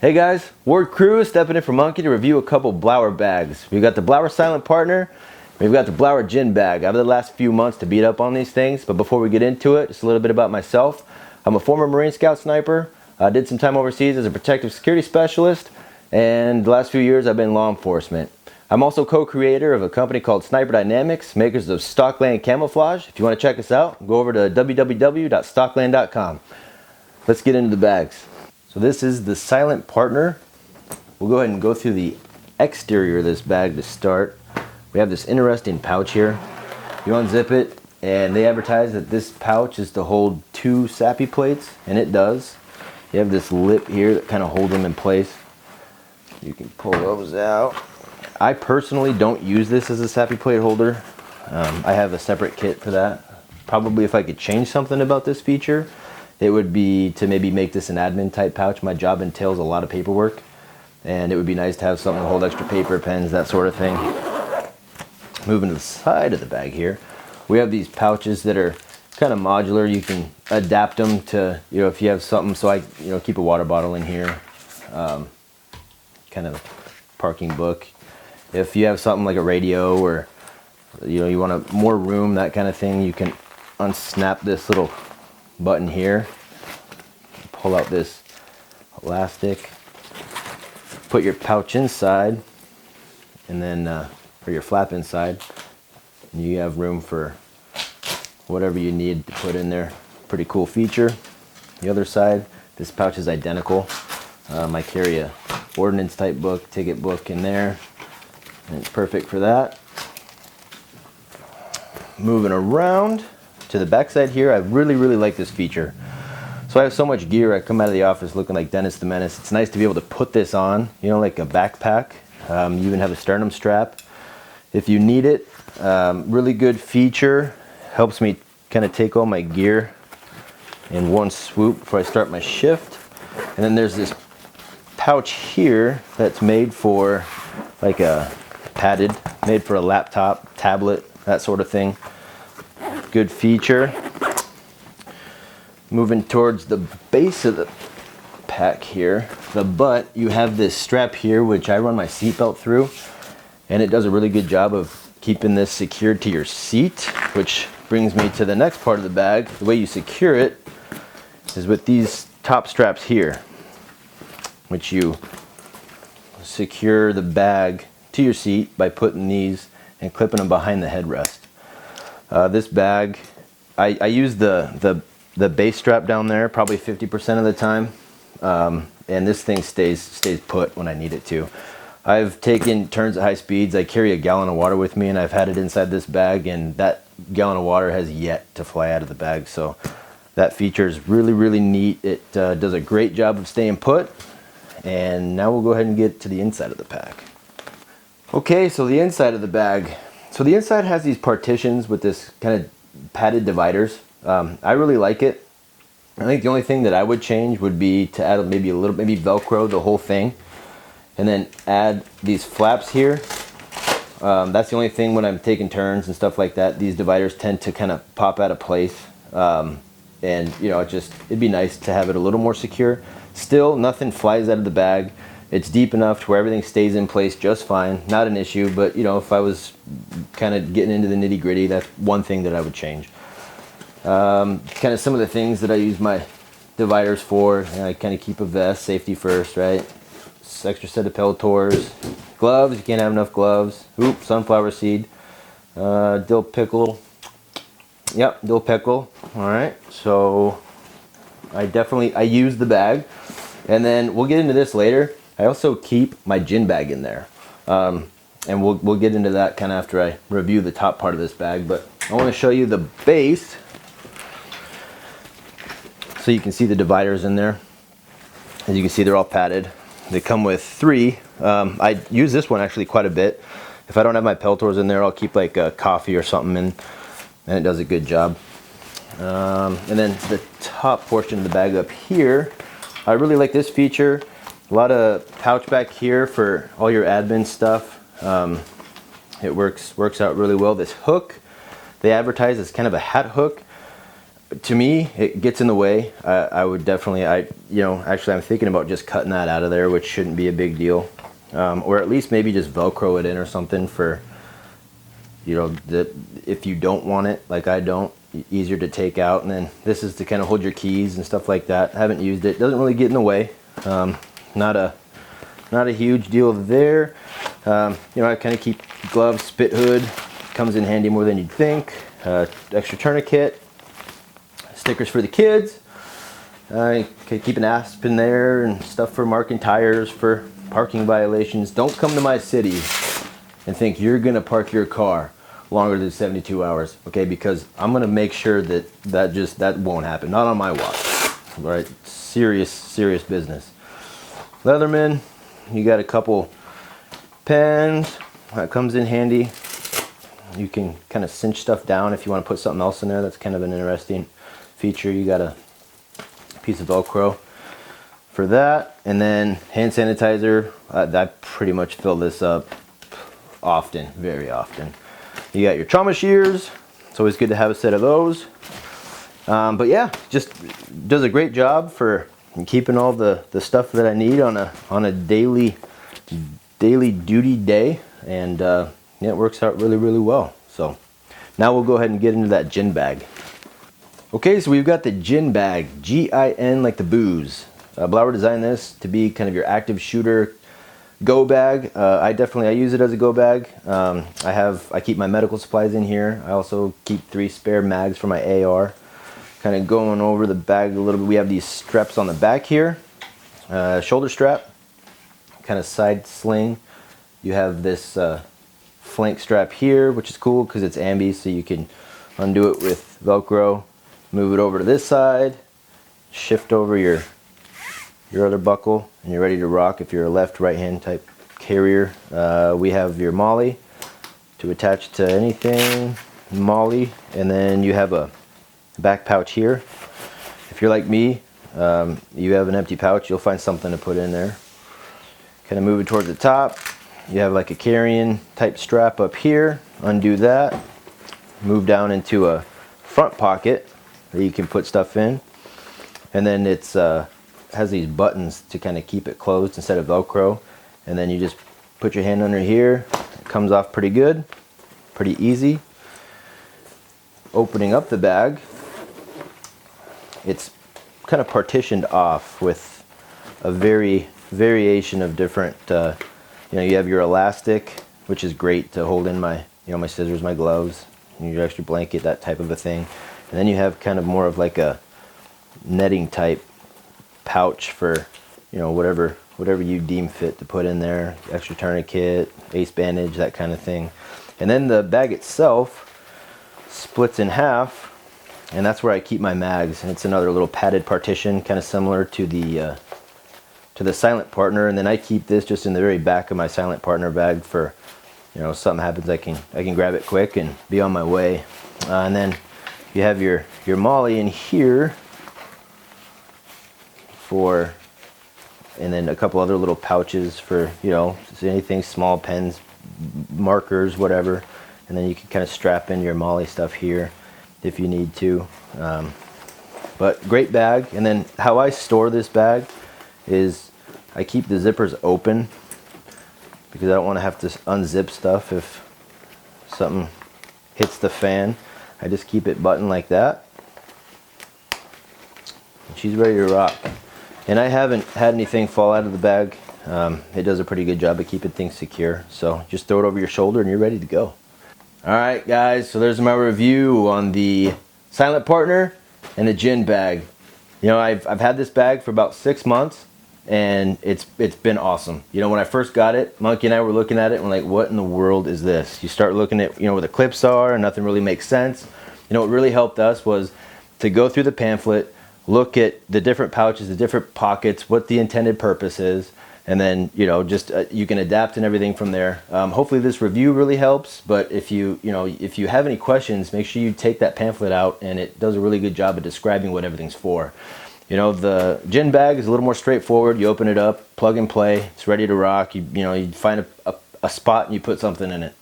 Hey guys, Ward Crew stepping in for Monkey to review a couple Blauer bags. We've got the Blauer Silent Partner, we've got the Blauer Gin bag. I've had the last few months to beat up on these things, but before we get into it, just a little bit about myself. I'm a former Marine Scout sniper. I did some time overseas as a protective security specialist, and the last few years I've been in law enforcement. I'm also co-creator of a company called Sniper Dynamics, makers of Stockland Camouflage. If you want to check us out, go over to www.stockland.com. Let's get into the bags. So this is the Silent Partner. We'll go ahead and go through the exterior of this bag to start. We have this interesting pouch here. You unzip it, and they advertise that this pouch is to hold 2 sappy plates, and it does. You have this lip here that kind of holds them in place. You can pull those out. I personally don't use this as a sappy plate holder. I have a separate kit for that. Probably if I could change something about this feature, it would be to maybe make this an admin type pouch. My job entails a lot of paperwork, and it would be nice to have something to hold extra paper, pens, that sort of thing. Moving to the side of the bag here, we have these pouches that are kind of modular. You can adapt them to, if you have something, so I, keep a water bottle in here, kind of parking book. If you have something like a radio or, you want more room, that kind of thing, you can unsnap this little button here, pull out this elastic, put your pouch inside, and then or your flap inside, and you have room for whatever you need to put in there. Pretty cool feature. The other side, this pouch is identical. I carry a ordnance type book, ticket book in there, and it's perfect for that. Moving around to the back side here, I really like this feature. So I have so much gear, I come out of the office looking like Dennis the Menace. It's nice to be able to put this on, like a backpack. You even have a sternum strap if you need it. Really good feature. Helps me kind of take all my gear in one swoop before I start my shift. And then there's this pouch here that's made for like a padded, made for a laptop, tablet, that sort of thing. Good feature. Moving towards the base of the pack here, the butt, you have this strap here which I run my seatbelt through, and it does a really good job of keeping this secured to your seat, which brings me to the next part of the bag. The way you secure it is with these top straps here, which you secure the bag to your seat by putting these and clipping them behind the headrest. This bag, I use the base strap down there probably 50% of the time, and this thing stays put when I need it to. I've taken turns at high speeds. I carry a gallon of water with me, and I've had it inside this bag, and that gallon of water has yet to fly out of the bag. So that feature is really neat. It does a great job of staying put. And now we'll go ahead and get to the inside of the pack. Okay, so the inside of the bag. So the inside has these partitions with this kind of padded dividers. I really like it. I think the only thing that I would change would be to add maybe Velcro the whole thing, and then add these flaps here. That's the only thing when I'm taking turns and stuff like that. These dividers tend to kind of pop out of place, and it'd be nice to have it a little more secure. Still, nothing flies out of the bag. It's deep enough to where everything stays in place just fine. Not an issue, but if I was kind of getting into the nitty gritty, that's one thing that I would change. Kind of some of the things that I use my dividers for. I kind of keep a vest, safety first, right? Extra set of Peltors. Gloves, you can't have enough gloves. Oop, sunflower seed. Dill pickle. Yep, dill pickle. All right, so I use the bag. And then we'll get into this later. I also keep my gin bag in there. And we'll get into that kind of after I review the top part of this bag. But I want to show you the base, so you can see the dividers in there. As you can see, they're all padded. They come with 3. I use this one actually quite a bit. If I don't have my Peltors in there, I'll keep like a coffee or something in, and it does a good job. And then the top portion of the bag up here, I really like this feature. A lot of pouch back here for all your admin stuff. It works out really well. This hook, they advertise as kind of a hat hook. to me, it gets in the way. I would definitely, actually I'm thinking about just cutting that out of there, which shouldn't be a big deal. Or at least maybe just Velcro it in or something for, if you don't want it, like I don't, easier to take out. And then this is to kind of hold your keys and stuff like that. I haven't used it. Doesn't really get in the way. Not a huge deal there. I kind of keep gloves, spit hood. Comes in handy more than you'd think. Extra tourniquet. Stickers for the kids. Keep an aspen there and stuff for marking tires for parking violations. Don't come to my city and think you're gonna park your car longer than 72 hours, okay? Because I'm gonna make sure that won't happen. Not on my watch. All right, serious business. Leatherman, you got a couple pens. That comes in handy. You can kind of cinch stuff down if you want to put something else in there. That's kind of an interesting feature. You got a piece of Velcro for that. And then hand sanitizer. I pretty much fill this up often, very often. You got your trauma shears. It's always good to have a set of those. But yeah, just does a great job for keeping all the stuff that I need on a daily duty day. And yeah, it works out really well. So now we'll go ahead and get into that gin bag. Okay, so we've got the gin bag, G-I-N like the booze. Blauer designed this to be kind of your active shooter go bag. I use it as a go bag. I keep my medical supplies in here. I also keep 3 spare mags for my AR. Kind of going over the bag a little bit. We have these straps on the back here. Shoulder strap, kind of side sling. You have this flank strap here, which is cool because it's ambi, so you can undo it with Velcro, move it over to this side, shift over your other buckle, and you're ready to rock if you're a left, right hand type carrier. We have your MIL to attach to anything, MIL, and then you have a back pouch here. If you're like me, you have an empty pouch, you'll find something to put in there. Kind of move it towards the top. You have like a carrying type strap up here. Undo that. Move down into a front pocket that you can put stuff in. And then it's has these buttons to kind of keep it closed instead of Velcro. And then you just put your hand under here. It comes off pretty good. Pretty easy. Opening up the bag, it's kind of partitioned off with a variation of different you have your elastic, which is great to hold in my my scissors, my gloves, your extra blanket, that type of a thing. And then you have kind of more of like a netting type pouch for whatever you deem fit to put in there. Extra tourniquet, ace bandage, that kind of thing. And then the bag itself splits in half, and that's where I keep my mags. And it's another little padded partition, kind of similar to the Silent Partner. And then I keep this just in the very back of my Silent Partner bag for something happens, I can grab it quick and be on my way. And then you have your MIL in here and then a couple other little pouches for anything, small pens, markers, whatever. And then you can kind of strap in your MIL stuff here if you need to. But great bag. And then how I store this bag is I keep the zippers open because I don't want to have to unzip stuff if something hits the fan. I just keep it buttoned like that. And she's ready to rock. And I haven't had anything fall out of the bag. It does a pretty good job of keeping things secure. So just throw it over your shoulder and you're ready to go. Alright guys, so there's my review on the Silent Partner and the gin bag. I've had this bag for about 6 months and it's been awesome. When I first got it, Monkey and I were looking at it and we're like, what in the world is this? You start looking at where the clips are and nothing really makes sense. What really helped us was to go through the pamphlet, look at the different pouches, the different pockets, what the intended purpose is, and then just you can adapt and everything from there. Hopefully this review really helps, but if you have any questions, make sure you take that pamphlet out, and it does a really good job of describing what everything's for. The gin bag is a little more straightforward. You open it up, plug and play, it's ready to rock. You find a spot and you put something in it.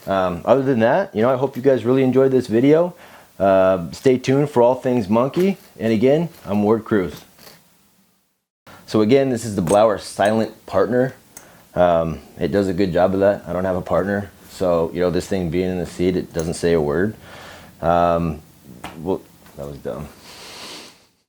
Other than that, I hope you guys really enjoyed this video. Stay tuned for all things monkey. And again, I'm Ward Cruz. So again, this is the Blauer Silent Partner. It does a good job of that. I don't have a partner. So, you know, this thing being in the seat, it doesn't say a word. Well, that was dumb.